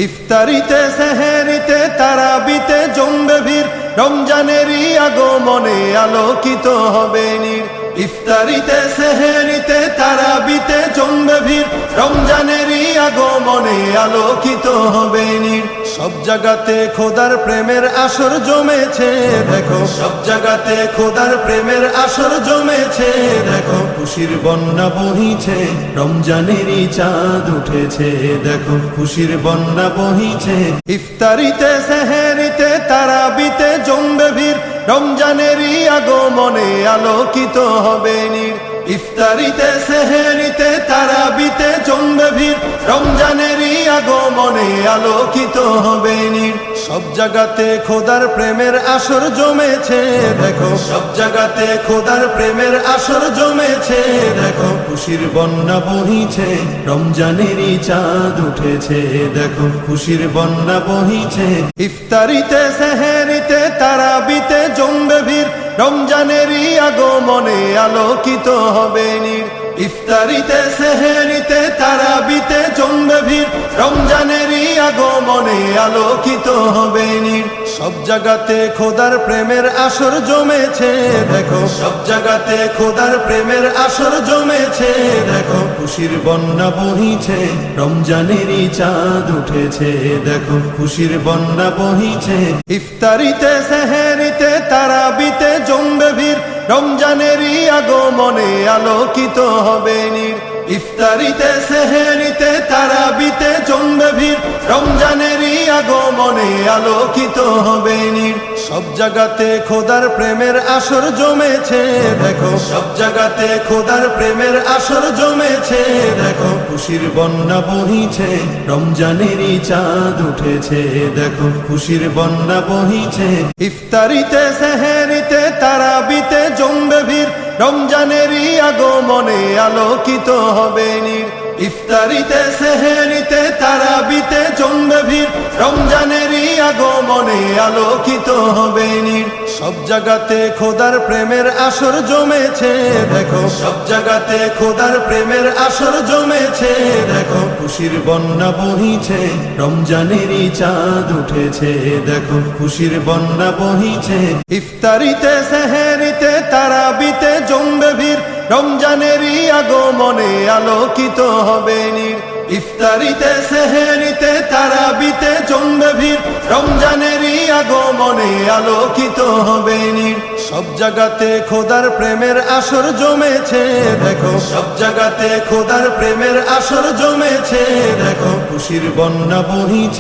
ইফতারিতে সেহেরিতে তারাবিতে জমবে ভিড়, রমজানেরই আগমনে আলোকিত হবে নীর। ইফতারিতে সেহেরিতে তারাবিতে জমবে ভিড়, রমজানেরই আগমনে আলোকিত হবে নীর। সব জায়গাতে খোদার প্রেমের আসর জমেছে দেখো, সব জায়গাতে খোদার প্রেমের আসর জমেছে দেখো। খুশির বন্যা বহিছে, রমজানেরই চাঁদ উঠেছে দেখো, খুশির বন্যা বহিছে। ইফতারিতে সেহেরিতে তারাবিতে জমবে ভিড়, রমজানেরই আগমনে আলোকিত হবে নীর। ইফতারিতে সেহেরিতে তারাবিতে জমবে ভিড়, রমজানেরই আগমনে আলোকিত হবে নীর। সব জায়গাতে খোদার প্রেমের আসর জমেছে দেখো, সব জায়গাতে খোদার প্রেমের আসর জমেছে দেখো। খুশির বন্যা বহিছে, রমজানেরই চাঁদ উঠেছে দেখো, খুশির বন্যা বহিছে। ইফতারিতে সেহেরিতে তারাবিতে জমবে ভিড়, রমজানেরই আগমনে আলোকিত হবে নীর। ইফতারিতে সেহেরিতে তারাবিতে জমবে ভিড়, রমজানেরই আগমনে আলোকিত হবে নীর। সব জায়গাতে খোদার প্রেমের আসর জমেছে দেখো, সব জায়গাতে খোদার প্রেমের আসর জমেছে দেখো। খুশির বন্যা বহিছে, রমজানেরই চাঁদ উঠেছে দেখো, খুশির বন্যা বহিছে। ইফতারিতে সেহেরিতে তারাবিতে জমবে ভিড়, রমজানেরই আগমনে আলোকিত হবে নীর। ইফতারিতে সেহেরিতে তারাবিতে জমবে ভিড়, রমজানেরই আগমনে আলোকিত হবে নীর। সব জায়গাতে খোদার প্রেমের আসর জমেছে দেখো, সব জায়গাতে খোদার প্রেমের আসর জমেছে দেখো। খুশির বন্যা বহিছে, রমজানেরই চাঁদ উঠেছে দেখো, খুশির বন্যা বহিছে। ইফতারিতে সেহেরিতে তারাবিতে জমবে ভিড়, রমজানেরই আগমনে আলোকিত হবে নীর। ইফতারিতে সেহেরিতে তারাবিতে জমবে ভিড়, রমজানেরই আগমনে আলোকিত হবে নীর। সব জায়গাতে খোদার প্রেমের আসর জমেছে দেখো, সব জায়গাতে খোদার প্রেমের আসর জমেছে দেখো। খুশির বন্যা বহিছে, রমজানেরই চাঁদ উঠেছে দেখো, খুশির বন্যা বহিছে। ইফতারিতে সেহেরিতে তারাবিতে জমবে ভিড়, রমজানেরই আগমনে আলোকিত হবে নীর। ইফতারিতে সেহেরিতে তারাবিতে জমবে ভিড়, রমজানেরই আগমনে আলোকিত হবে নীর। সব জায়গাতে খোদার প্রেমের আসর জমেছে দেখো, সব জায়গাতে খোদার প্রেমের আসর জমেছে দেখো। খুশির বন্যা বহিছে।